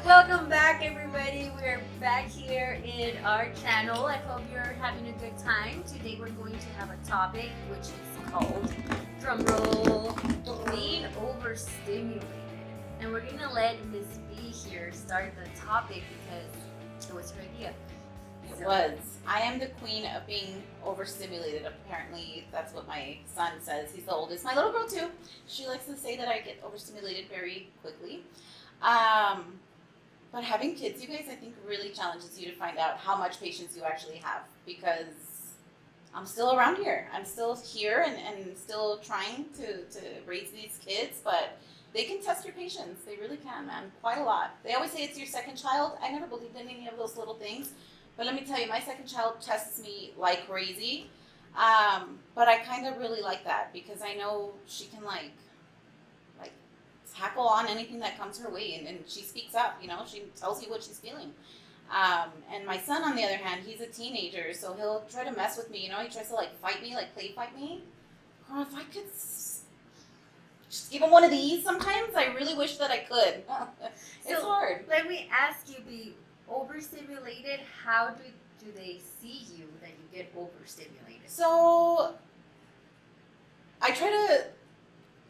Welcome back, everybody. We're back here in our channel. I hope you're having a good time. Today we're going to have a topic which is called, drumroll, being overstimulated. And we're going to let Miss B here start the topic because it was her idea. It was. I am the queen of being overstimulated. Apparently, that's what my son says. He's the oldest. My little girl, too. She likes to say that I get overstimulated very quickly. But having kids, you guys, I think really challenges you to find out how much patience you actually have, because I'm still around here. I'm still here and still trying to raise these kids, but they can test your patience. They really can, man. Quite a lot. They always say it's your second child. I never believed in any of those little things. But let me tell you, my second child tests me like crazy. But I kind of really like that because I know she can like tackle on anything that comes her way, and she speaks up, she tells you what she's feeling. And my son, on the other hand, he's a teenager, so he'll try to mess with me, he tries to fight me, play fight me. Girl, if I could just give him one of these sometimes, I really wish that I could. It's hard. Let me ask you, be overstimulated, how do they see you that you get overstimulated? So I try to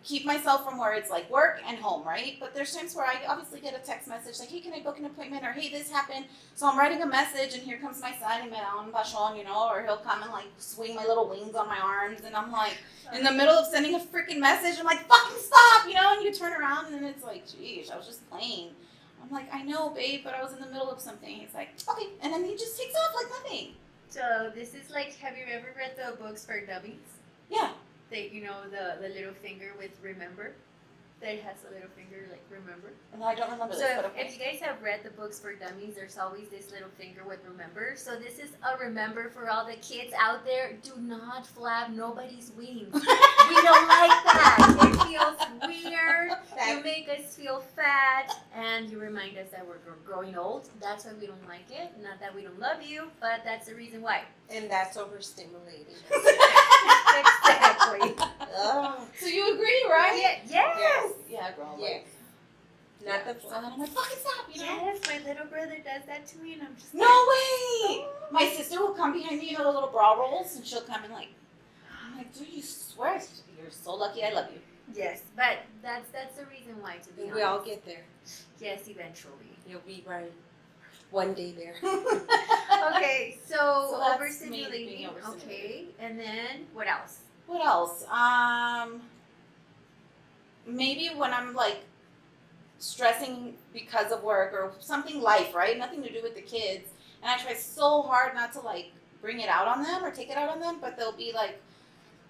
keep myself from where it's like work and home, right? But there's times where I obviously get a text message like, hey, can I book an appointment? Or hey, this happened. So I'm writing a message and here comes my son, and or he'll come and swing my little wings on my arms, and I'm like in the middle of sending a freaking message, I'm like, fucking stop, and you turn around and it's like, geez, I was just playing. I'm like, I know, babe, but I was in the middle of something. He's like, okay, and then he just takes off like nothing. So this is have you ever read the books for dummies? Yeah. The little finger with remember, that has a little finger remember. And I don't remember this. So but okay. if you guys have read the books for dummies, there's always this little finger with remember. So this is a remember for all the kids out there. Do not flap nobody's wings. We don't like that. It feels weird. You make us feel fat, and you remind us that we're growing old. That's why we don't like it. Not that we don't love you, but that's the reason why. And that's overstimulating. Exactly. Oh. So you agree, right? Yes. Yeah, girl. Yes. Not the So then I'm like, fucking stop, Yes, my little brother does that to me, and I'm just no way! My sister will come behind me in her little bra rolls, and she'll come and I'm like, dude, you swear you're so lucky I love you. Yes, but that's the reason why, to be honest. We all get there. Yes, eventually. You'll be right. One day there. Okay, so that's overstimulating. me being overstimulated. Okay, and then what else? What else? Maybe when I'm stressing because of work or something life, right? Nothing to do with the kids. And I try so hard not to bring it out on them or take it out on them, but they'll be like,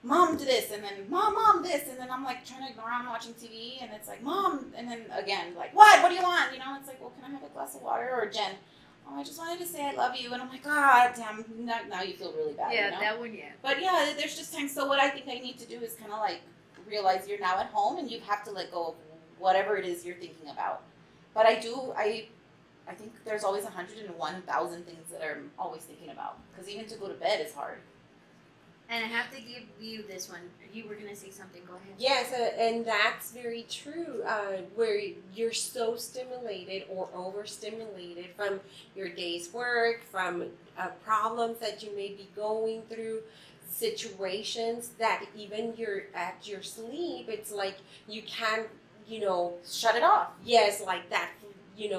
Mom, do this, and then Mom, this, and then I'm trying to ignore I'm watching TV, and it's like, Mom, and then again, what do you want? It's like, well, can I have a glass of water? Or Jen, oh, I just wanted to say I love you, and I'm like, God damn, now you feel really bad. Yeah, that one, yeah. But yeah, there's just times. So what I think I need to do is kind of realize you're now at home, and you have to let go of whatever it is you're thinking about. But I think there's always 101,000 things that I'm always thinking about, because even to go to bed is hard. And I have to give you this one. You were going to say something. Go ahead. Yes, and that's very true. Where you're so stimulated or overstimulated from your day's work, from problems that you may be going through, situations that even you're at your sleep, it's like you can't, Shut it off. Yes, like that,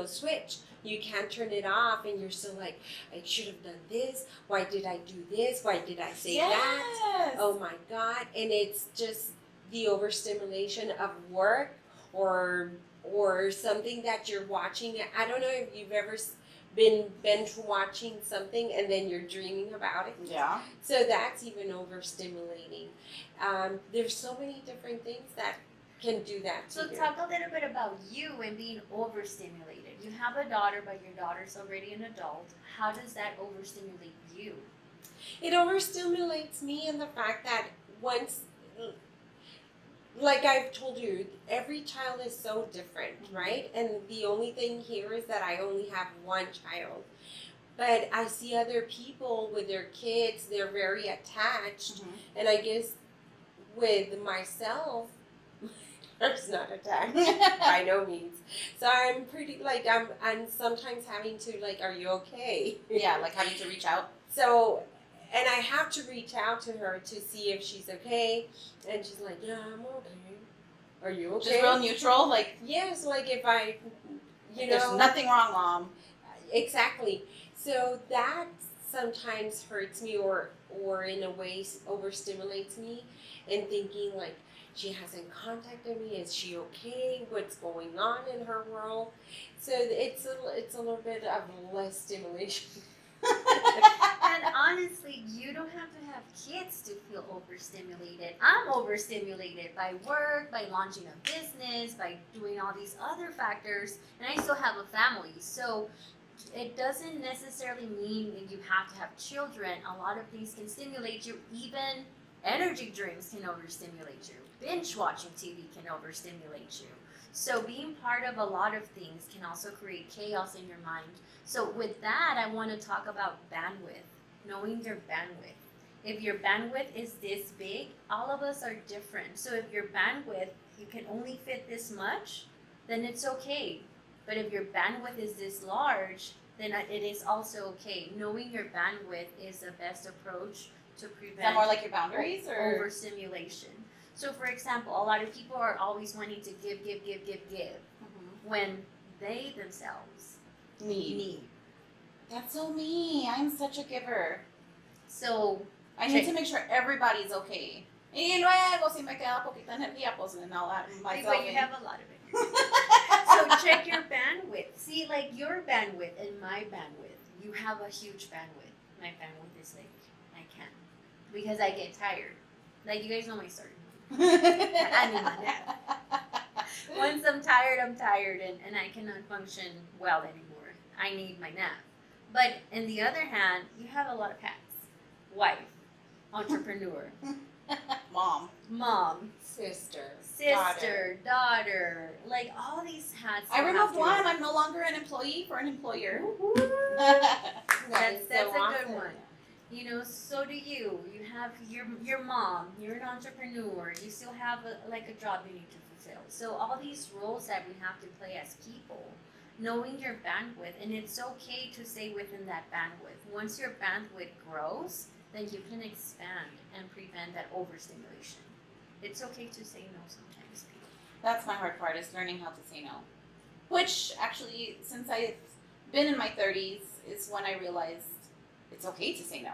switch. You can't turn it off, and you're still like, I should have done this. Why did I do this? Why did I say that? Oh my God. And it's just the overstimulation of work or something that you're watching. I don't know if you've ever been binge watching something and then you're dreaming about it. Yeah. So that's even overstimulating. There's so many different things that can do that to So you. talk a little bit about you and being overstimulated. You have a daughter, but your daughter's already an adult. How does that overstimulate you? It overstimulates me in the fact that once, like I've told you, every child is so different, right? And the only thing here is that I only have one child. But I see other people with their kids, they're very attached. Mm-hmm. And I guess with myself, It's not attacked by no means. So I'm pretty like I'm sometimes having to like, are you okay? Yeah, like having to reach out. So, and I have to reach out to her to see if she's okay, and she's like, yeah, I'm okay. Are you okay? Just real neutral, like Yes, like if I, there's nothing wrong, Mom. Exactly. So that sometimes hurts me, or in a way overstimulates me, and thinking like, she hasn't contacted me. Is she okay? What's going on in her world? So it's a little bit of less stimulation. And honestly, you don't have to have kids to feel overstimulated. I'm overstimulated by work, by launching a business, by doing all these other factors, and I still have a family. So it doesn't necessarily mean that you have to have children. A lot of things can stimulate you. Even energy drinks can overstimulate you. Binge watching TV can overstimulate you. So being part of a lot of things can also create chaos in your mind. So with that, I want to talk about bandwidth, knowing your bandwidth. If your bandwidth is this big, all of us are different. So if your bandwidth, you can only fit this much, then it's okay. But if your bandwidth is this large, then it is also okay. Knowing your bandwidth is the best approach to prevent Is that more like your boundaries or overstimulation. So for example, a lot of people are always wanting to give, when they themselves need. That's so me. I'm such a giver. So I need to make sure everybody's okay. Y luego, si me queda poquita energía, pues then I'll add myself but you in. have a lot of it. So check your bandwidth. See, like your bandwidth and my bandwidth. You have a huge bandwidth. My bandwidth is like, I can't. Because I get tired. Like, you guys know my story. I need my nap. Once I'm tired, and I cannot function well anymore. I need my nap. But on the other hand, you have a lot of hats. Wife, entrepreneur, mom, sister, daughter, like all these hats. I removed one. I'm no longer an employee for an employer. That's so a awesome. good one. You know, so do you. You have your mom. You're an entrepreneur. You still have a job you need to fulfill. So all these roles that we have to play as people, knowing your bandwidth, and it's okay to stay within that bandwidth. Once your bandwidth grows, then you can expand and prevent that overstimulation. It's okay to say no sometimes, people. That's my hard part, is learning how to say no. Which actually, since I've been in my 30s, is when I realized it's okay to say no.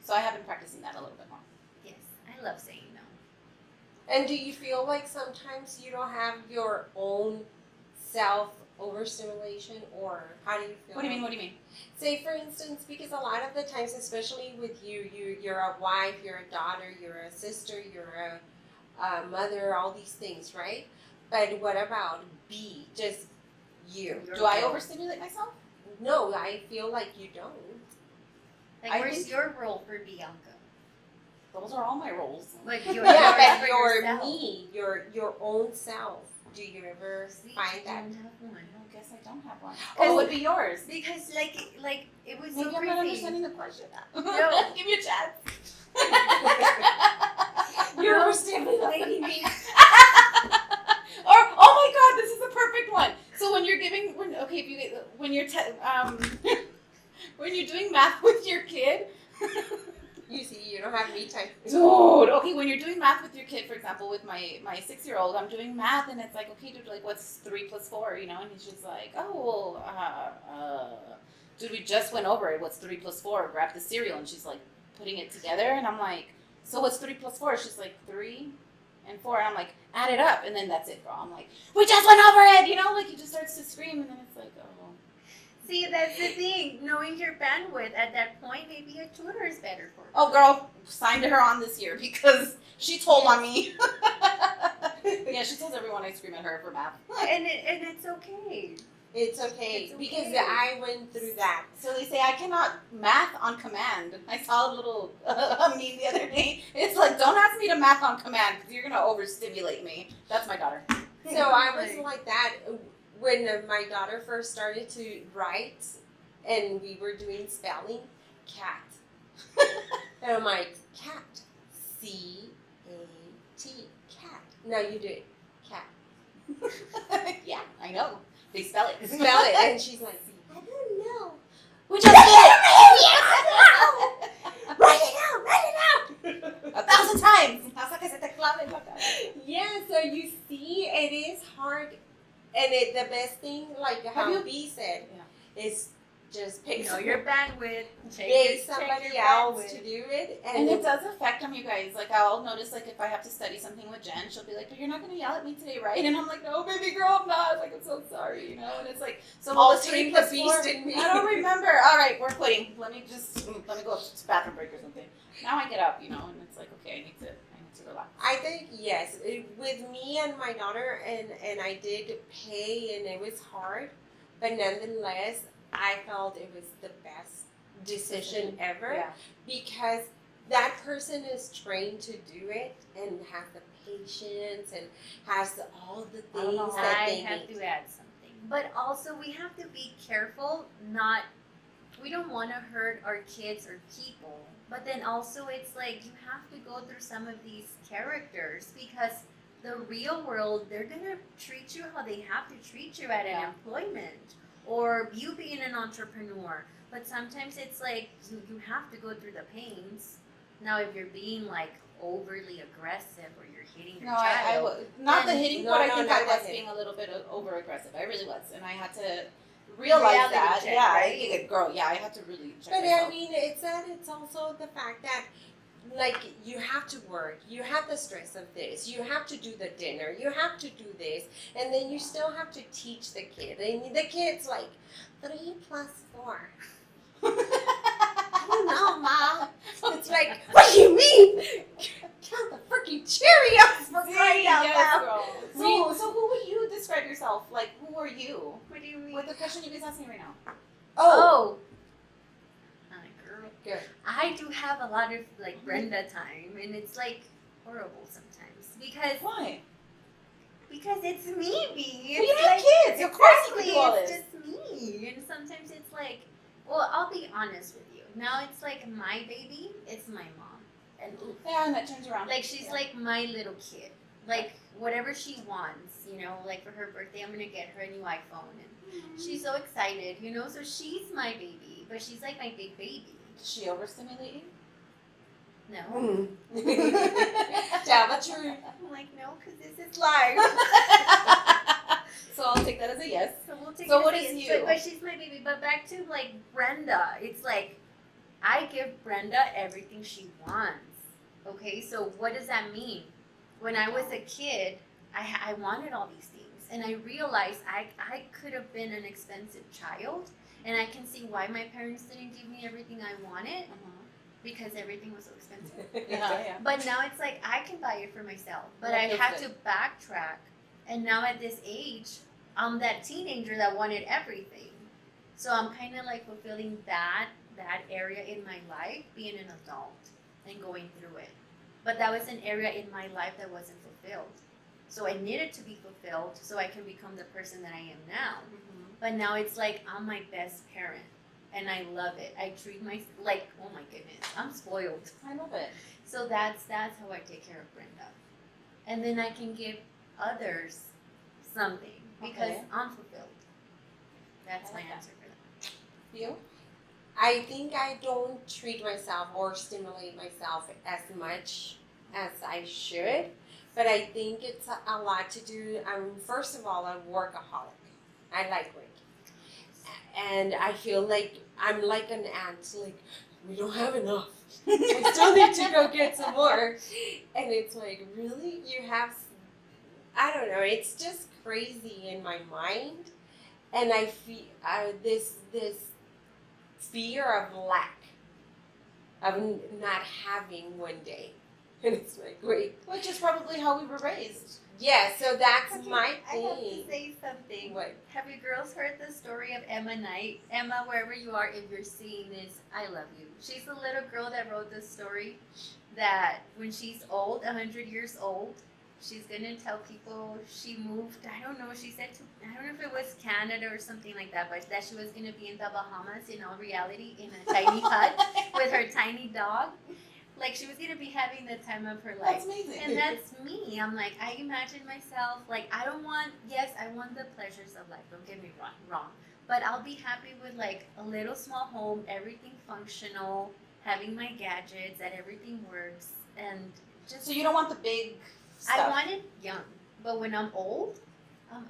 So I have been practicing that a little bit more. Yes, I love saying no. And do you feel like sometimes you don't have your own self overstimulation, or how do you feel? What do you mean? Say, for instance, because a lot of the times, especially with you're a wife, you're a daughter, you're a sister, you're a mother, all these things, right? But what about just you? Do I overstimulate myself? No, I feel like you don't. Like, where's your role for Bianca? Those are all my roles. Like But yourself. your own self. Do you ever find that? I don't have one. I guess I don't have one. What would be yours? Because like it was Maybe so I'm not crazy. understanding the question. No. Give me a chance. You're overstimulating me. Or oh my God, this is the perfect one. So when you're when you're doing math with your kid. You see, you don't have me time. Dude, okay, when you're doing math with your kid, for example, with my 6-year-old, I'm doing math and it's like, okay, dude, like what's 3 plus 4, you know? And he's just like, oh, dude, we just went over it. What's 3 plus 4? Grab the cereal, and she's like putting it together, and I'm like, so what's 3 plus 4? She's like 3 and 4, and I'm like, add it up, and then that's it, girl. I'm like, we just went over it, you know? Like he just starts to scream, and then it's like, oh. See, that's the thing. Knowing your bandwidth at that point, maybe a tutor is better for her. Oh, girl, signed her on this year because she told on me. Yeah, she tells everyone I scream at her for math. And it's okay. It's okay, It's okay. because I went through that. So they say I cannot math on command. I saw a little meme the other day. It's like, don't ask me to math on command because you're going to overstimulate me. That's my daughter. So I was like that when my daughter first started to write, and we were doing spelling, cat. And I'm like, cat. C-A-T, cat. Now you do it, cat. Yeah, I know. They spell it. Spell it. And she's like, I don't know. We just did it. Write it out. Write it out. 1,000 times. Hasta que se te clave en la cabeza. Yeah, so you see, it is hard. And the best thing, like how B said, is just pick your bandwidth. pay somebody else to do it. And it does affect them, you guys. Like, I'll notice, like, if I have to study something with Jen, she'll be like, but you're not going to yell at me today, right? And I'm like, no, baby girl, I'm not. Like, I'm so sorry, you know? And it's like, so all let's three take the beast in me. I don't remember. All right, we're quitting. Let me go to the bathroom break or something. Now I get up, you know, and it's like, okay, I need to relax. I think, yes, with me and my daughter, and I did pay, and it was hard, but nonetheless, I felt it was the best decision ever because that person is trained to do it and has the patience and has all the things that I they have need. to add something. But also, we have to be careful. We don't want to hurt our kids or people. But then also, it's like you have to go through some of these characters because the real world, they're going to treat you how they have to treat you at an employment or you being an entrepreneur. But sometimes it's like you have to go through the pains. Now, if you're being like overly aggressive or you're hitting your child. Not the hitting, but I think I was being a little bit over aggressive. I really was. And I had to realize that. Check, yeah, right? I had to really check But myself. I mean, it's also the fact that, like, you have to work, you have the stress of this, you have to do the dinner, you have to do this, and then you still have to teach the kid. And the kid's like, 3 plus 4. I don't know, Mom. It's like, what do you mean? Count the freaking Cheerios for crying out loud. So who would you describe yourself? Like, who are you? What do you mean? With the question you guys asking right now. Oh. Girl. Good. I do have a lot of like Brenda time, and it's like horrible sometimes because Why? it's me, B. Well, you It's have like, kids. Of course you exactly, do all it's this. just me, and sometimes it's like, well, I'll be honest with you. Now it's like my baby, it's my mom, and Yeah, and that turns around. like she's like my little kid. Like whatever she wants, you know, like for her birthday, I'm gonna get her a new iPhone, and she's so excited, you know. So she's my baby, but she's like my big baby. Did she overstimulate you? No. Tell the truth. I'm like, no, because this is live. So I'll take that as a yes. So we'll take So it what as is a- you? But she's my baby. But back to like Brenda, it's like I give Brenda everything she wants. Okay, so what does that mean? When I was a kid, I wanted all these things, and I realized I could have been an expensive child, and I can see why my parents didn't give me everything I wanted because everything was so expensive. Yeah. But now it's like I can buy it for myself. But That I feels had good. to backtrack. And now at this age, I'm that teenager that wanted everything. So I'm kind of like fulfilling that area in my life, being an adult and going through it. But that was an area in my life that wasn't fulfilled. So I needed to be fulfilled so I can become the person that I am now. But now it's like I'm my best parent. And I love it. I treat my like, oh my goodness, I'm spoiled. I love it. So that's how I take care of Brenda. And then I can give others something because I'm fulfilled. That's my answer for that. You? I think I don't treat myself or stimulate myself as much as I should, but I think it's a lot to do. First of all, I'm a workaholic. I like working. And I feel like I'm like an ant, like, we don't have enough. I still need to go get some more. And it's like, really? You have, I don't know, it's just crazy in my mind. And I feel this fear of lack, of not having one day. And it's like, wait. Which is probably how we were raised. Yeah, so that's my I have to thing. say something. What? Have you girls heard the story of Emma Knight? Emma, wherever you are, if you're seeing this, I love you. She's the little girl that wrote this story that when she's old, 100 years old, she's going to tell people she moved, I don't know, she said I don't know if it was Canada or something like that, but that she was going to be in the Bahamas in all reality in a tiny hut with her tiny dog. Like she was gonna be having the time of her That's life. amazing. And that's me. I'm like, I imagine myself, like, I don't want, yes, I want the pleasures of life, don't get me wrong. But I'll be happy with like a little small home, everything functional, having my gadgets, that everything works, and just. So you don't want the big stuff. I want it young, but when I'm old,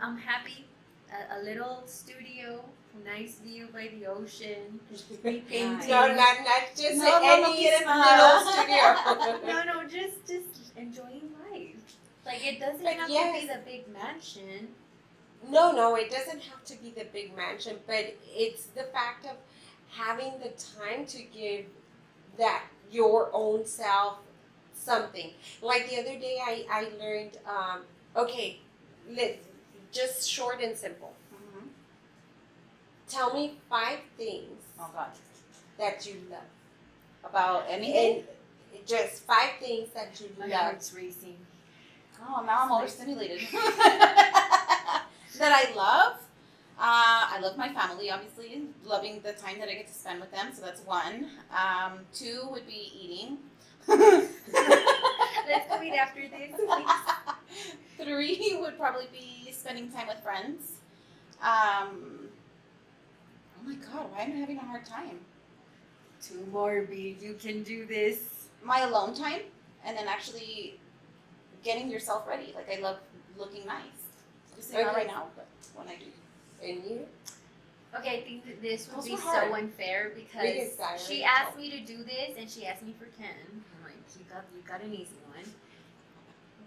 I'm happy. A little studio, nice view by the ocean, repainting. No, not just No, any get in the little studio. No, just enjoying life. Like it doesn't But have to yes. be the big mansion. No, it doesn't have to be the big mansion, but it's the fact of having the time to give that your own self something. Like the other day, I learned, okay, just short and simple. Mm-hmm. Tell me 5 things Oh God. that you love. About anything? And just 5 things that you My love. heart's racing. Oh, now I'm overstimulated. That I love. I love my family, obviously, loving the time that I get to spend with them. So that's 1. 2 would be eating. Let's do it after this, please. 3 would probably be spending time with friends. Oh my God, why am I having a hard time? 2 more, B. You can do this. My alone time, and then actually getting yourself ready. Like I love looking nice. Just not Okay. right now, but when I do. And you? Okay, I think that this would Those be were hard. so unfair because Biggest diary. she asked me to do this and she asked me for 10. I'm like, you got an easy one.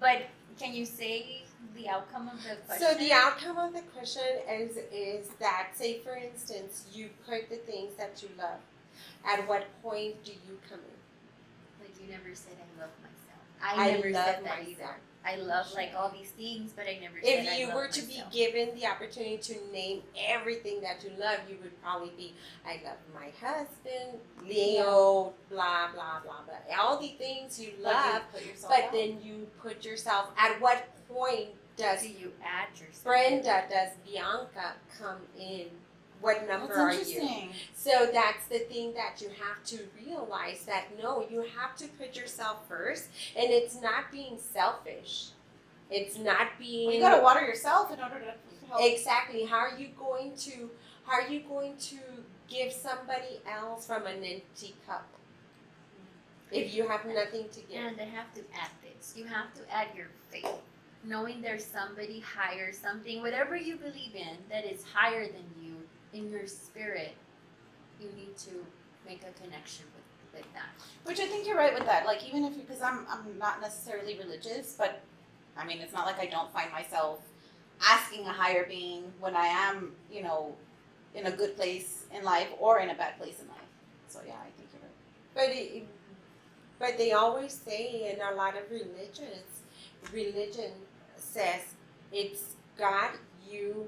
But can you say the outcome of the question? So the outcome of the question is that, say for instance, you put the things that you love. At what point do you come in? Like you never said I love myself. I never love said that myself. either. I love like all these things, but I never said If I you love were to myself. be given the opportunity to name everything that you love, you would probably be, I love my husband, Leo, blah, blah, blah, blah. All the things you love, Put yourself but out. then you put yourself, at what point does do you add yourself? Brenda, does Bianca come in? What number are That's you? interesting. So that's the thing that you have to realize, that no, you have to put yourself first, and it's not being selfish. It's not being Well, you gotta water yourself in order to help. exactly. How are you going to give somebody else from an empty cup if you have nothing to give? And I have to add this. You have to add your faith. Knowing there's somebody higher, something, whatever you believe in, that is higher than you in your spirit, you need to make a connection with that. Which I think you're right with that. Like even if you, because I'm not necessarily religious, but I mean it's not like I don't find myself asking a higher being when I am, you know, in a good place in life or in a bad place in life. So yeah, I think you're right. But they always say in a lot of religion says it's God, you,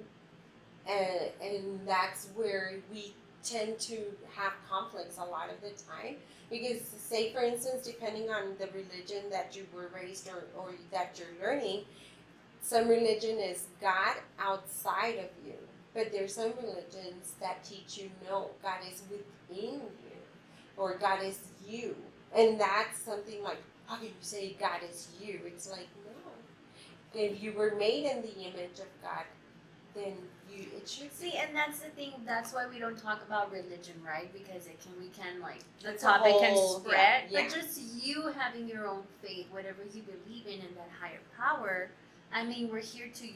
and that's where we tend to have conflicts a lot of the time. Because say for instance, depending on the religion that you were raised or that you're learning, some religion is God outside of you. But there's some religions that teach you no, God is within you, or God is you. And that's something like, how can you say God is you? It's like, no. If you were made in the image of God, then it should See, and that's the thing. That's why we don't talk about religion, right? Because we can like the It's a topic whole- can spread. yeah. But just you having your own faith, whatever you believe in that higher power. I mean, we're here to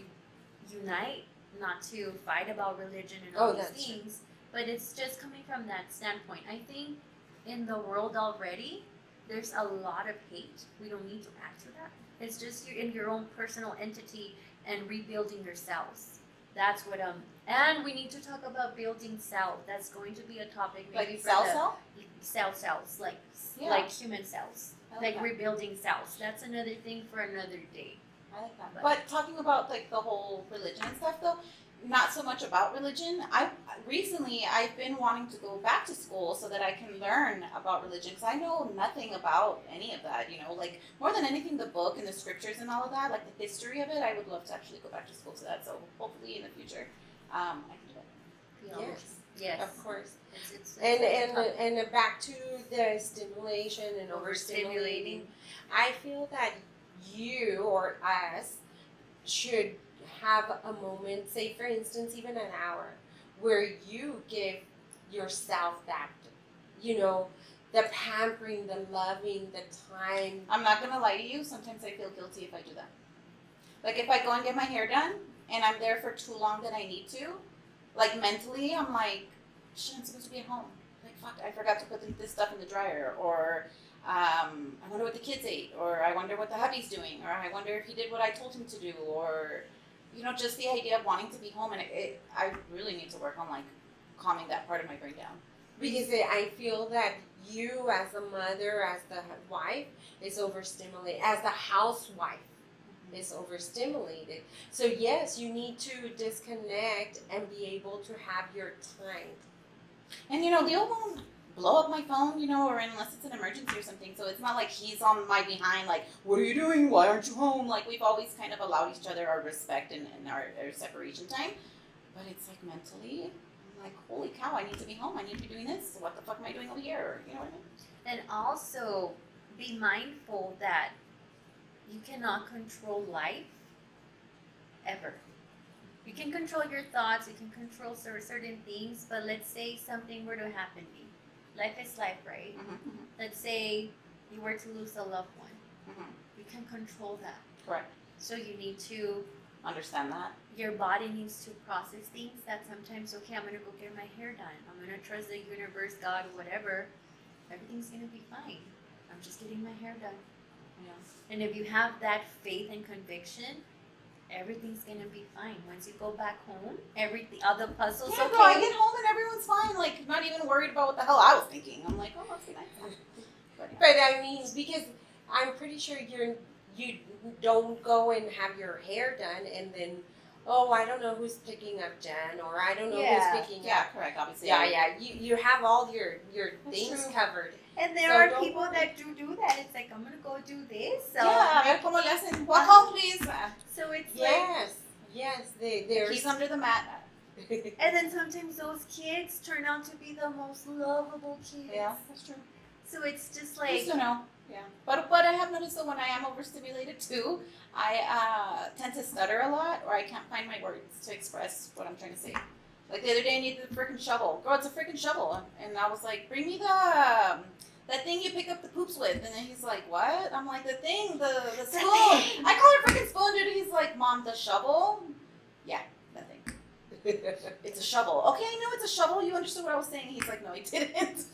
unite, not to fight about religion and all these that's true. things. But it's just coming from that standpoint. I think in the world already, there's a lot of hate. We don't need to add to that. It's just you're in your own personal entity and rebuilding yourselves. That's what and we need to talk about building self. That's going to be a topic maybe Like for cells, like Yeah. like human cells, I like that. rebuilding cells. That's another thing for another day. I like that. But talking about like the whole religion and stuff though, not so much about religion. I've been wanting to go back to school so that I can learn about religion because I know nothing about any of that. You know, like more than anything, the book and the scriptures and all of that, like the history of it. I would love to actually go back to school to that. So hopefully in the future, I can do it. Theology. Yes. Yes. Of course. It's And back to the stimulation and overstimulating. overstimulating. I feel that you or us should have a moment, say for instance, even an hour, where you give yourself that, the pampering, the loving, the time. I'm not gonna lie to you. Sometimes I feel guilty if I do that. Like if I go and get my hair done and I'm there for too long than I need to, like mentally, I'm like, shit, I'm supposed to be at home. Like fuck, I forgot to put this stuff in the dryer, or I wonder what the kids ate, or I wonder what the hubby's doing, or I wonder if he did what I told him to do, or just the idea of wanting to be home, and I really need to work on like calming that part of my brain down. Because I feel that you, as a mother, as the wife, is overstimulated. As the housewife, is overstimulated. So yes, you need to disconnect and be able to have your time. And Leo won't blow up my phone, or unless it's an emergency or something. So it's not like he's on my behind, like, what are you doing? Why aren't you home? Like, we've always kind of allowed each other our respect and our separation time. But it's like mentally, I'm like, holy cow, I need to be home. I need to be doing this. So what the fuck am I doing over here? Or, you know what I mean? And also be mindful that you cannot control life ever. You can control your thoughts, you can control certain things, but let's say something were to happen to you. Life is life, right? Mm-hmm. Let's say you were to lose a loved one. Mm-hmm. You can control that. Correct. So you need to understand that. Your body needs to process things that sometimes, okay, I'm going to go get my hair done. I'm going to trust the universe, God, whatever. Everything's going to be fine. I'm just getting my hair done. Yeah. And if you have that faith and conviction, everything's gonna be fine. Once you go back home, all the puzzles yeah, okay. Bro, I get home and everyone's fine. Like, not even worried about what the hell I was thinking. I'm like, oh, that's nice. But I mean, because I'm pretty sure you don't go and have your hair done and then, oh, I don't know who's picking up Jen, or I don't know who's picking up. Yeah, correct. Obviously. Yeah. You have all your things true. covered. And there are people that do that. It's like, I'm gonna go do this. So yeah, a ver cómo le hacen. Walk home, please. So it's Yes, they're he's under the mat. And then sometimes those kids turn out to be the most lovable kids. Yeah, that's true. So it's just like, Just know. Yeah, but I have noticed that when I am overstimulated too, I tend to stutter a lot, or I can't find my words to express what I'm trying to say. Like the other day, I needed the freaking shovel. Girl, it's a freaking shovel, and I was like, "Bring me that thing you pick up the poops with." And then he's like, "What?" I'm like, "The thing, the spoon." I call her freaking spoon, dude. He's like, "Mom, the shovel." Yeah, that thing. It's a shovel. Okay, I know it's a shovel. You understood what I was saying. He's like, "No, he didn't."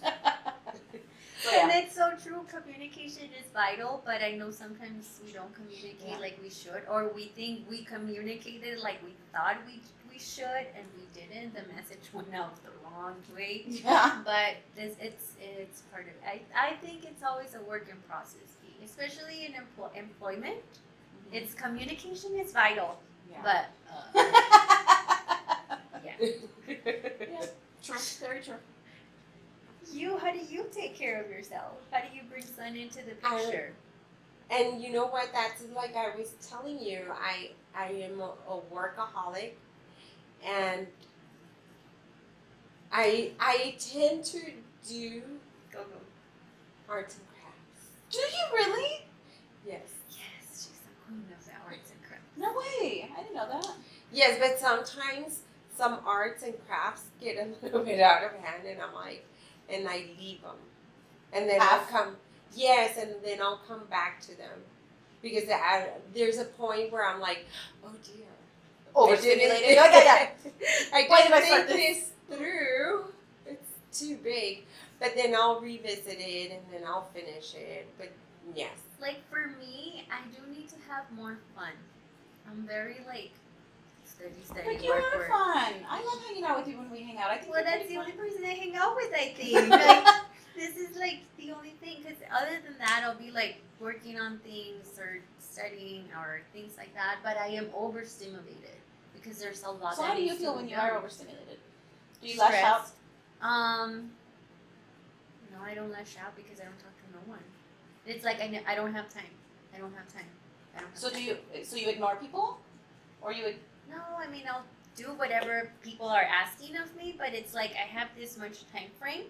And it's so true. Communication is vital, but I know sometimes we don't communicate like we should, or we think we communicated like we thought we should, and we didn't. The message went out the wrong way. Yeah. But it's part of it. I think it's always a work in process, especially in employment. Mm-hmm. It's communication is vital, Yeah. but yeah. Yeah. True. Very true. How do you take care of yourself? How do you bring sun into the picture? And you know what? That's like I was telling you. I am a workaholic, and I tend to do Go. arts and crafts. Do you really? Yes. Yes, she's the queen of the arts and crafts. No way. I didn't know that. Yes, but sometimes some arts and crafts get a little bit out of hand, and I'm like, and I leave them, and then I'll come. Yes, and then I'll come back to them, because there's a point where I'm like, oh dear, Overstimulated. I Why did I didn't start think this through. It's too big, but then I'll revisit it and then I'll finish it. But yes, Like for me, I do need to have more fun. I'm very like study, But you work, are work. fun. I love hanging out with you when we hang out. I think Well, you're that's pretty the only fun. person I hang out with, I think. Like, this is like the only thing, because other than that, I'll be like working on things or studying or things like that. But I am overstimulated because there's a lot. So that how do you needs to feel be when you done. are overstimulated? Do you lash out? Stressed. No, I don't lash out because I don't talk to no one. It's like I don't have time. So do you? So you ignore people, or you? No, I mean I'll do whatever people are asking of me, but it's like I have this much time frame.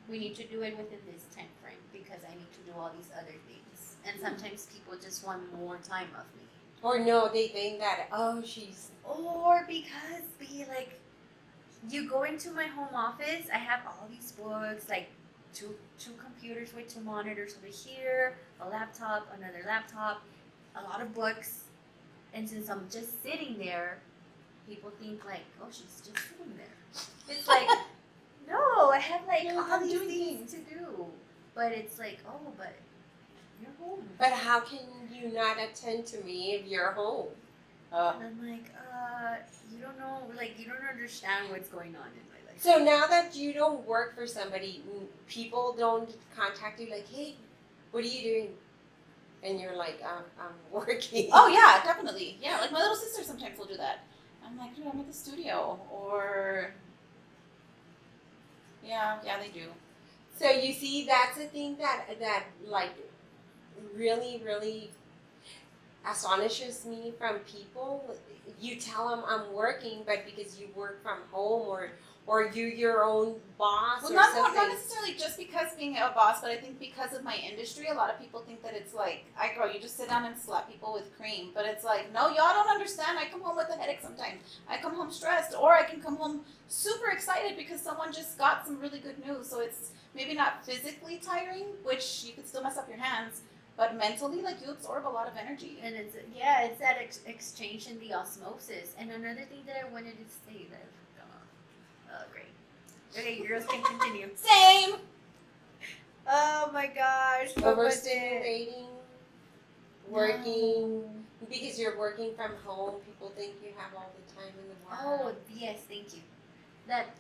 We need to do it within this time frame because I need to do all these other things. And sometimes people just want more time of me. Or no, they think that, oh, she's... Or because you go into my home office, I have all these books, like two computers with 2 monitors over here, a laptop, another laptop, a lot of books. And since I'm just sitting there, people think like, oh, she's just sitting there. It's like, no, I have like You're all these doing things to do. But it's like, oh, but you're home. But how can you not attend to me if you're home? And I'm like, you don't know, like, you don't understand what's going on in my life. So now that you don't work for somebody, people don't contact you like, hey, what are you doing? And you're like, I'm working. Oh yeah, definitely. Yeah, like my little sister sometimes will do that. I'm like, dude, I'm at the studio. Or yeah, they do. So you see, that's a thing that like really, really astonishes me from people. You tell them I'm working, but because you work from home or you're your own boss Well, or not something. necessarily just because being a boss, but I think because of my industry, a lot of people think that it's like, girl, you just sit down and slap people with cream. But it's like, no, y'all don't understand. I come home with a headache sometimes. I come home stressed, or I can come home super excited because someone just got some really good news. So it's maybe not physically tiring, which you could still mess up your hands, but mentally, like, you absorb a lot of energy. And it's that exchange and the osmosis. And another thing that I wanted to say that I forgot. Oh, great. Okay, you girls can continue. Same. Oh my gosh. What was it? Overstimulating, working, because you're working from home, people think you have all the time in the Oh, world. yes, thank you. That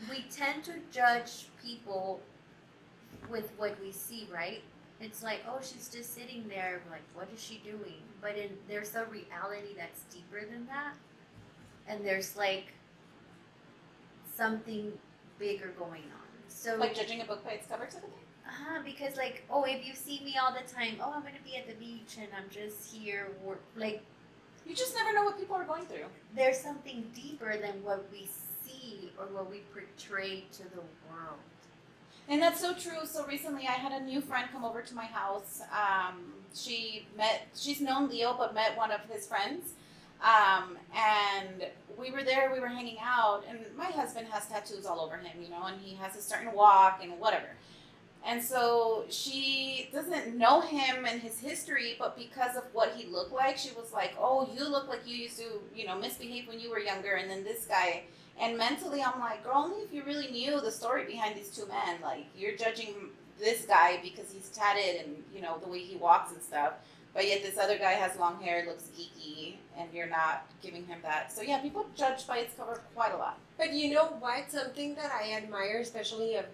we tend to judge people with what we see, right? It's like, oh, she's just sitting there, like, what is she doing? But there's a reality that's deeper than that. And there's like something bigger going on. So Like judging a book by its cover type of thing? because like, oh, if you see me all the time, oh, I'm gonna be at the beach and I'm just here, like, You just never know what people are going through. there's something deeper than what we see or what we portray to the world. And that's so true. So recently I had a new friend come over to my house. She's known Leo, but met one of his friends. And we were there, we were hanging out, and my husband has tattoos all over him, and he has a certain walk and whatever. And so she doesn't know him and his history, but because of what he looked like, she was like, oh, you look like you used to, misbehave when you were younger, and then this guy. And mentally, I'm like, girl, only if you really knew the story behind these two men. Like, you're judging this guy because he's tatted and, the way he walks and stuff. But yet this other guy has long hair, looks geeky, and you're not giving him that. So yeah, people judge by its cover quite a lot. But you know what? Something that I admire, especially of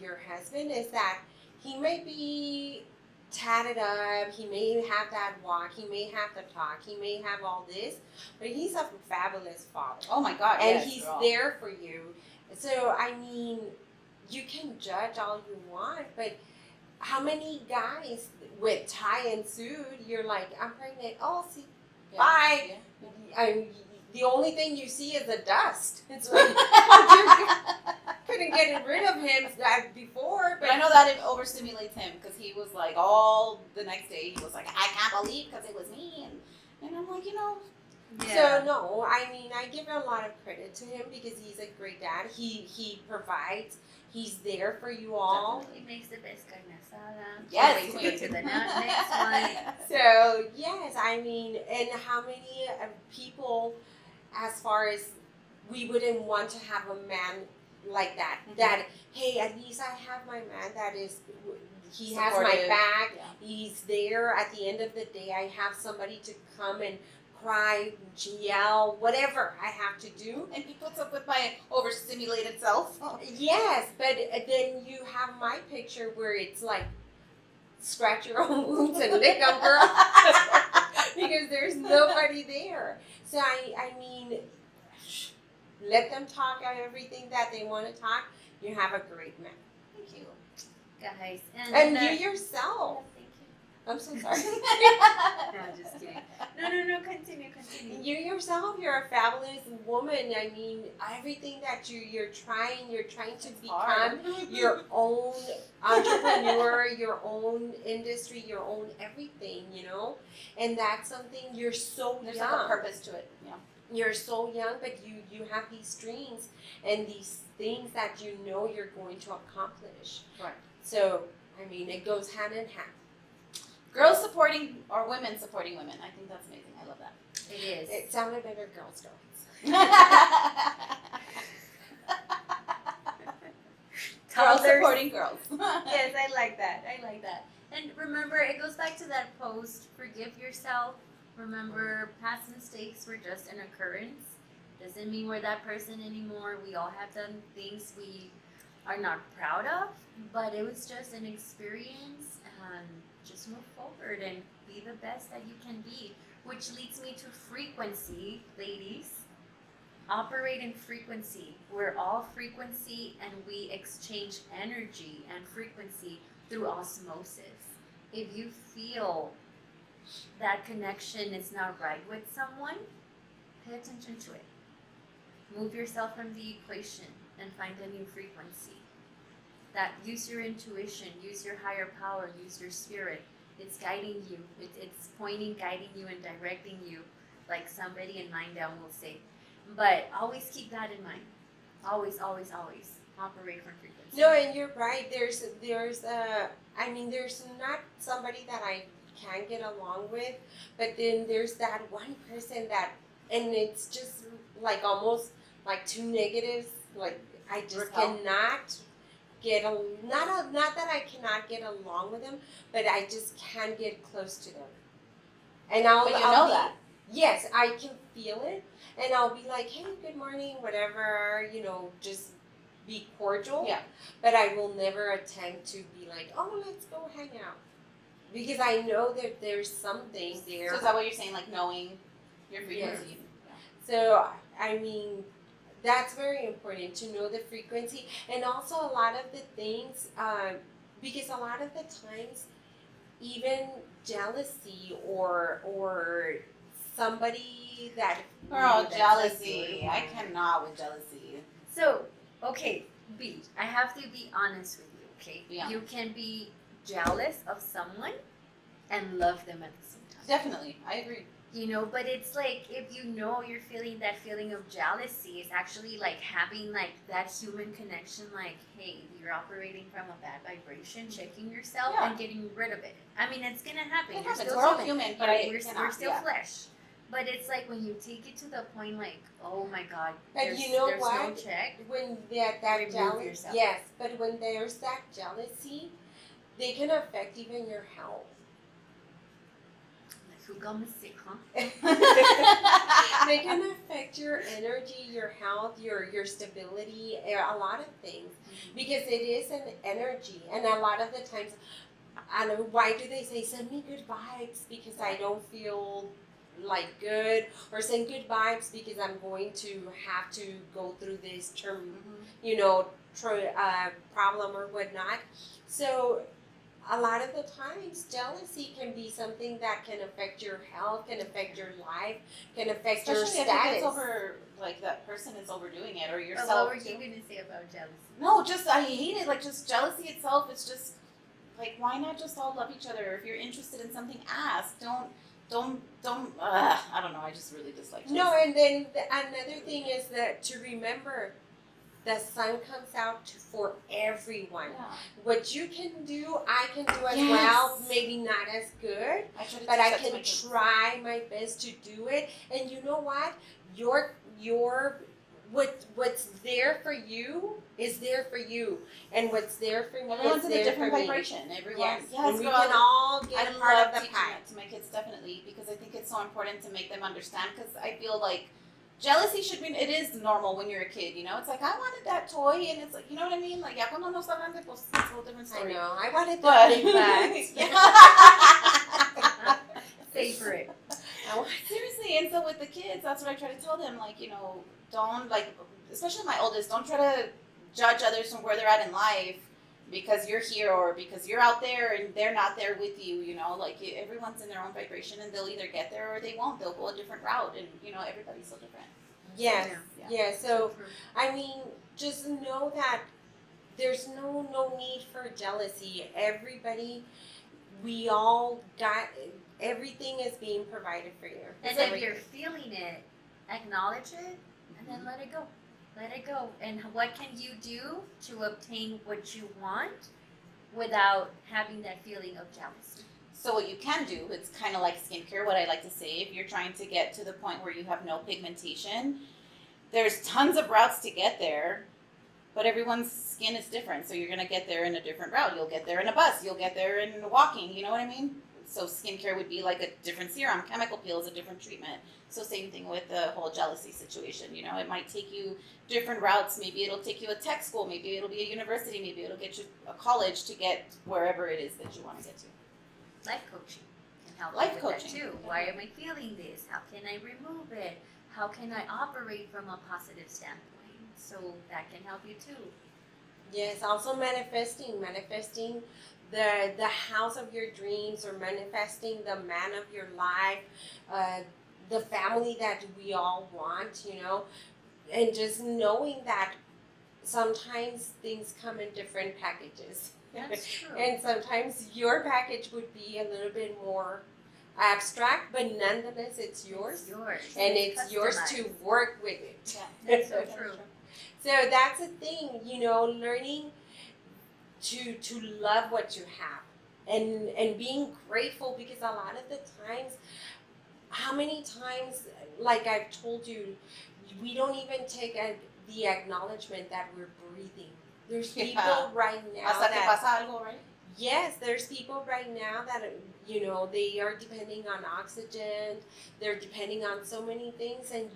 your husband, is that he may be tatted up, he may have that walk, he may have the talk, he may have all this, but he's a fabulous father. Oh my God, and yes, he's girl. there for you. So, I mean, you can judge all you want, but how many guys with tie and suit, you're like, I'm pregnant, oh, see, Yeah. bye. Yeah. The only thing you see is the dust. It's like, you couldn't get rid of him before. But I know that it overstimulates him because he was like, all the next day, he was like, I can't believe because it was me. And I'm like, So, no, I mean, I give a lot of credit to him because he's a great dad. He provides. He's there for you all. Definitely makes the best carne asada. Yes. Can't wait to get to the next one. So, yes, I mean, and how many people, as far as we wouldn't want to have a man like that, that, hey, at least I have my man that is, he has my Supportive. back, Yeah. he's there at the end of the day, I have somebody to come and cry, yell, whatever I have to do. And he puts up with my overstimulated self. Yes, but then you have my picture where it's like, scratch your own wounds and lick them, girl. Because there's nobody there. So, I mean, let them talk out everything that they want to talk. You have a great man. Thank you. Guys. And you yourself. Thank you. I'm so sorry. No, just kidding. No, continue. You yourself, you're a fabulous woman. I mean, everything that you're trying to become hard. your own entrepreneur, your own industry, your own everything, and that's something you're so There's young. like a purpose to it. Yeah. You're so young, but you have these dreams and these things that you're going to accomplish. Right. So, I mean, it goes hand in hand. Girls supporting or women supporting women. I think that's amazing. I love that. It is. It sounded better, girls. Girls supporting girls. Yes, I like that. And remember, it goes back to that post, forgive yourself. Remember, past mistakes were just an occurrence. Doesn't mean we're that person anymore. We all have done things we are not proud of, but it was just an experience, and just move forward and be the best that you can be. Which leads me to frequency, ladies. Operate in frequency. We're all frequency, and we exchange energy and frequency through osmosis. If you feel that connection is not right with someone, pay attention to it. Move yourself from the equation and find a new frequency. That use your intuition, use your higher power, use your spirit. It's guiding you. It's pointing, guiding you, and directing you, like somebody in Mind Down will say. But always keep that in mind. Always, always, always operate from frequency. No, and you're right. There's not somebody that I can get along with, but then there's that one person that, and it's just like almost like two negatives. Like I just cannot get not that I cannot get along with them, but I just can't get close to them. And But you know that. Yes, I can feel it, and I'll be like, hey, good morning, whatever, just be cordial. Yeah. But I will never attempt to be like, oh, let's go hang out. Because I know that there's something there. So is that what you're saying, like knowing your frequency? Yeah. So, I mean, that's very important to know the frequency. And also a lot of the things, because a lot of the times, even jealousy or somebody that... Girl, jealousy. I cannot with jealousy. So, okay, B, I have to be honest with you, okay? Yeah. You can be jealous of someone and love them at the same time. Definitely. I agree. But it's like, if you're feeling that feeling of jealousy, it's actually like having like that human connection, like, hey, you're operating from a bad vibration, checking yourself and getting rid of it. I mean, it's gonna happen. You're still We're all human, but we're still flesh. But it's like when you take it to the point, like, oh my God, But there's what? no check. When that Remove jealousy, yourself. yes, but when there's that jealousy, they can affect even your health. Who got me sick, huh? They can affect your energy, your health, your stability, a lot of things, because it is an energy, and a lot of the times, I don't know, why do they say send me good vibes because I don't feel like good, or send good vibes because I'm going to have to go through this problem or whatnot. So a lot of the times, jealousy can be something that can affect your health, can affect your life, can affect your Especially status. if it's over, like that person is overdoing it, or yourself. What were you going to say about jealousy? No, just I hate it. Like just jealousy itself. It's just like, why not just all love each other? If you're interested in something, ask. Don't. I don't know. I just really dislike jealousy. No, and then another thing is that to remember, the sun comes out for everyone. Yeah. What you can do, I can do as Yes. well. Maybe not as good, but I can try. try my best to do it. And you know what? What's there for you is there for you, and what's there for me Everyone's is in a there different for me. vibration. Everyone, Yes, and we girl, can all I get love part of the teaching pie. it to my kids, definitely, because I think it's so important to make them understand. Because I feel like jealousy should be. It is normal when you're a kid. It's like I wanted that toy, and it's like, you know what I mean. Like ya cuando no está grande, pues it's a whole different I story. know. I wanted But that big bag. Savor it. Seriously, and so with the kids, that's what I try to tell them. Like, don't, like, especially my oldest, don't try to judge others from where they're at in life because you're here or because you're out there and they're not there with you, you know, like everyone's in their own vibration and they'll either get there or they won't. They'll go a different route and, you know, everybody's so different. Yes. Yeah. Yeah. So, I mean, just know that there's no need for jealousy. Everybody, we all got, everything is being provided for you. And if you're feeling it, acknowledge it and then let it go. Let it go. And what can you do to obtain what you want without having that feeling of jealousy? So what you can do, it's kind of like skincare, what I like to say, if you're trying to get to the point where you have no pigmentation, there's tons of routes to get there, but everyone's skin is different. So you're going to get there in a different route. You'll get there in a bus. You'll get there in walking. You know what I mean? So skincare would be like a different serum. Chemical peel is a different treatment. So same thing with the whole jealousy situation. You know, it might take you different routes. Maybe it'll take you a tech school. Maybe it'll be a university. Maybe it'll get you a college to get wherever it is that you want to get to. Life coaching can help Life you with coaching. that too. Why am I feeling this? How can I remove it? How can I operate from a positive standpoint? So that can help you too. Yes, also manifesting the house of your dreams, or manifesting the man of your life, the family that we all want, you know, and just knowing that sometimes things come in different packages. That's true. And sometimes your package would be a little bit more abstract, but nonetheless it's yours. It's yours. And it's yours to customized. work with it. Yeah, that's so true. So that's a thing, you know, learning to love what you have and being grateful, because a lot of the times, how many times, like I've told you, we don't even take the acknowledgement that we're breathing. There's people right now Hasta que that, pasa algo, right? yes, there's people right now that, you know, they are depending on oxygen, they're depending on so many things, and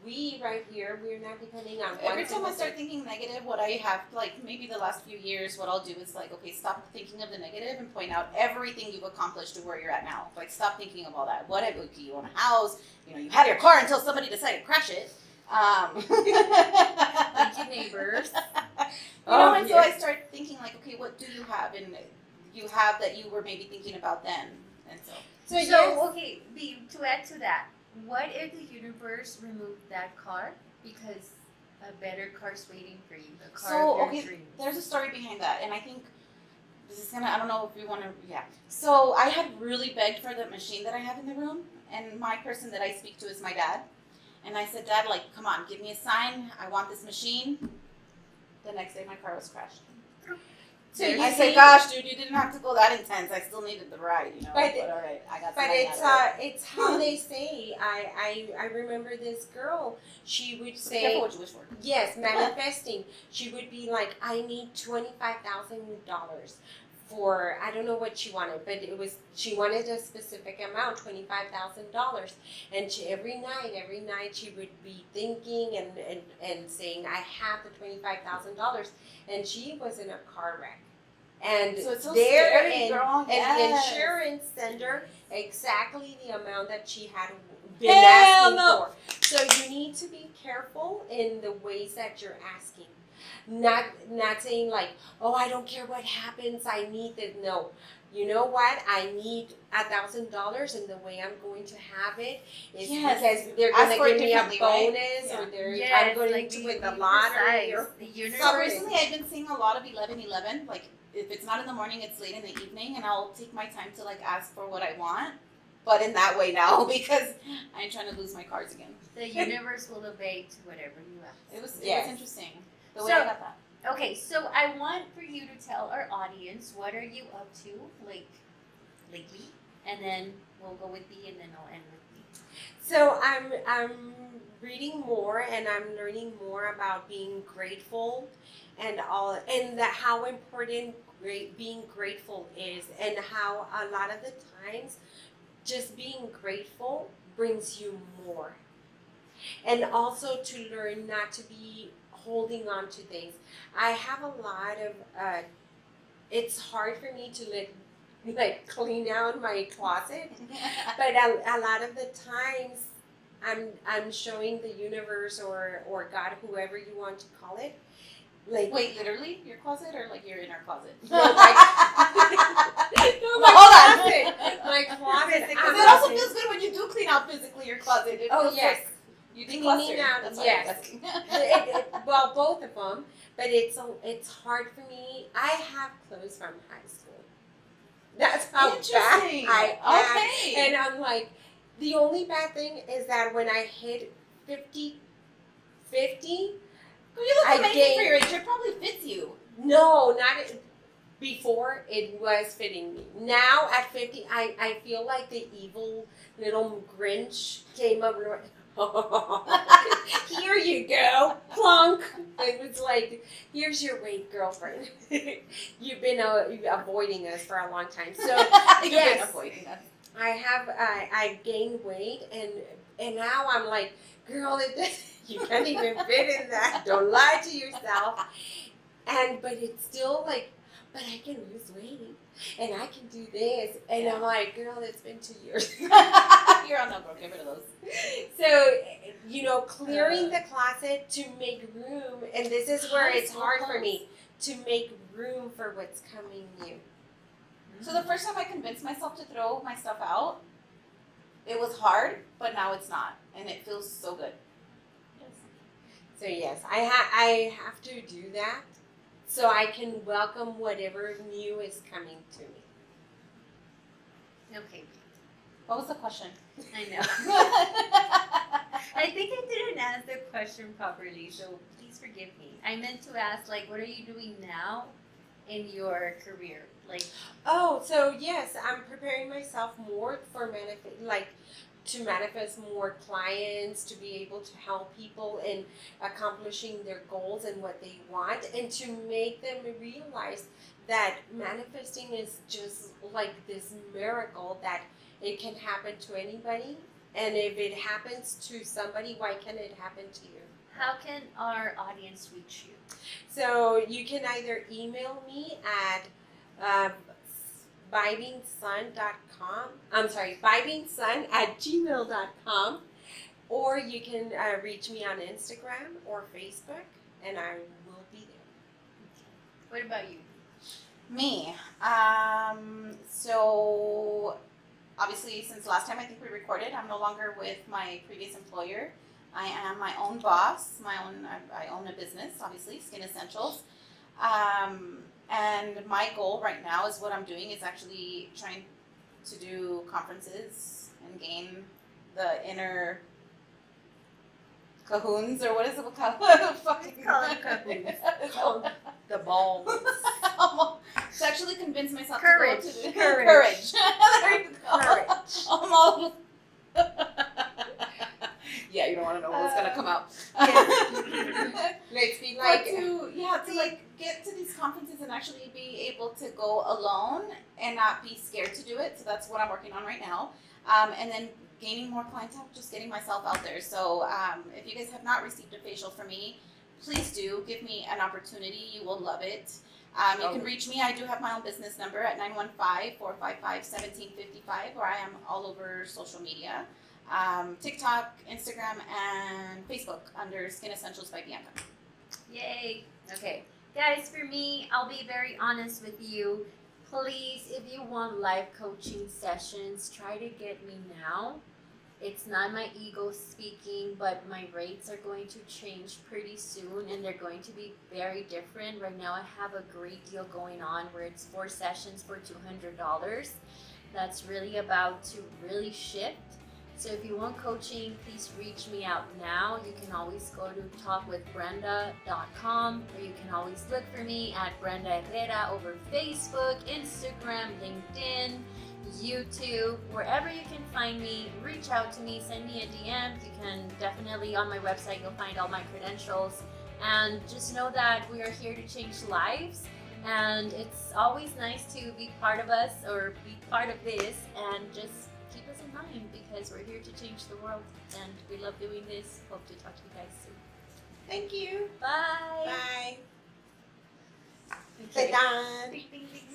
we right here, we're not depending on one Every time I single start thing. thinking negative, what I have, like maybe the last few years, what I'll do is like, okay, stop thinking of the negative and point out everything you've accomplished to where you're at now. Like, stop thinking of all that. What have you own a house? You know, you had your car until somebody decided to crash it. Thank you, neighbors. You know, and so I start thinking like, okay, what do you have? And you have that you were maybe thinking about then. And so. So yes. okay, to add to that, what if the universe removed that car because a better car's waiting for you, the car So, of your okay, dreams? there's a story behind that, and I think this is gonna, I don't know if we want to, yeah. So I had really begged for the machine that I have in the room, and my person that I speak to is my dad. And I said, Dad, like, come on, give me a sign. I want this machine. The next day, my car was crashed. So you I see, said, gosh, dude, you didn't have to go that intense. I still needed the ride, you know. But- But all right, I got. but some money it's out of it. it's how they say. I remember this girl. She would So be careful say, what you wish for. yes, manifesting. She would be like, I need $25,000 for, I don't know what she wanted, but she wanted a specific amount, $25,000. And every night she would be thinking and saying, I have the $25,000. And she was in a car wreck. And So it's so there scary, and, girl. and the Yes. insurance sent her exactly the amount that she had been Hell asking no. for. So you need to be careful in the ways that you're asking. Not saying like, oh, I don't care what happens, I need it. No. You know what? I need $1,000, and the way I'm going to have it is Yes. because they're Ask going for to it give me a differently, right? bonus, or Yes, I'm going like to be- win the be lottery. precise. Or The So universe. recently, I've been seeing a lot of 11:11. Like, if it's not in the morning, it's late in the evening, and I'll take my time to like ask for what I want. But in that way now, because I ain't trying to lose my cars again. The universe will obey to whatever you ask. It was Yes. interesting the way So- I got that. Okay, so I want for you to tell our audience what are you up to, like, lately, and then we'll go with B, and then I'll end with B. So I'm reading more, and I'm learning more about being grateful and how important being grateful is, and how a lot of the times just being grateful brings you more. And also to learn not to be holding on to things. I have a lot of it's hard for me to clean out my closet, but a lot of the times I'm showing the universe or God, whoever you want to call it, Like, Wait, literally? Your closet or like your inner closet? no, my Hold on. closet. My closet. Because it also feels good when you do clean out physically your closet. It Oh, feels yes. like you Cleaning declutter. out, That's why yes. I'm asking. Well, both of them, but it's hard for me. I have clothes from high school. That's how bad Interesting. I am. Okay. And I'm like, the only bad thing is that when I hit 50, Well, you look I amazing gained- for your age. It probably fits you. no, not before it was fitting me. Now at 50, I feel like the evil little Grinch came up and went, here you go, plunk. It was like, here's your weight, girlfriend. You've been avoiding us for a long time. So You've yes, been avoiding us. I gained weight and now I'm like, girl, you can't even fit in that. Don't lie to yourself. But it's still like, but I can lose weight and I can do this. And I'm like, girl, it's been 2 years. You're on no, girl. Get rid of those. So, clearing the closet to make room, and this is where it's hard for me to make room for what's coming new. So the first time I convinced myself to throw my stuff out, it was hard, but now it's not, and it feels so good. So yes, I have to do that so I can welcome whatever new is coming to me. Okay. What was the question? I know. I think I didn't ask the question properly, so please forgive me. I meant to ask, like, what are you doing now in your career? Like, Oh, so yes, I'm preparing myself more for to manifest more clients, to be able to help people in accomplishing their goals and what they want, and to make them realize that manifesting is just like this miracle that it can happen to anybody. And if it happens to somebody, why can't it happen to you? how can our audience reach you? So you can either email me at vibingsun.com. I'm sorry, vibingsun@gmail.com, or you can reach me on Instagram or Facebook, and I will be there. What about you? Me. So obviously, since last time I think we recorded, I'm no longer with my previous employer. I am my own boss. I own a business, obviously, Skin Essentials. And my goal right now is what I'm doing is actually trying to do conferences and gain the inner cahoons, or what is it called? Fucking Call them cahoons. Called the balls. To actually convince myself Courage. to go to Courage. courage. There you go. Courage. Almost. Yeah, you don't want to know what's gonna come out. Let's be But like, to get to these conferences and actually be able to go alone and not be scared to do it. So that's what I'm working on right now. And then gaining more clientele, just getting myself out there. So if you guys have not received a facial from me, please do give me an opportunity. You will love it. You can reach me. I do have my own business number at 915-455-1755, where I am all over social media. TikTok, Instagram, and Facebook under Skin Essentials by Bianca. Yay. Okay. Guys, for me, I'll be very honest with you. Please, if you want live coaching sessions, try to get me now. It's not my ego speaking, but my rates are going to change pretty soon, and they're going to be very different. Right now, I have a great deal going on where it's 4 sessions for $200. That's really about to really shift. So if you want coaching, please reach me out now. You can always go to talkwithbrenda.com, or you can always look for me at Brenda Herrera over Facebook, Instagram, LinkedIn, YouTube, wherever you can find me. Reach out to me, send me a DM. You can definitely, on my website, you'll find all my credentials. And just know that we are here to change lives. And it's always nice to be part of us or be part of this, and just keep us in mind, because we're here to change the world and we love doing this. Hope to talk to you guys soon. Thank you. Bye. bye. Okay. Bye. Ding, ding, ding.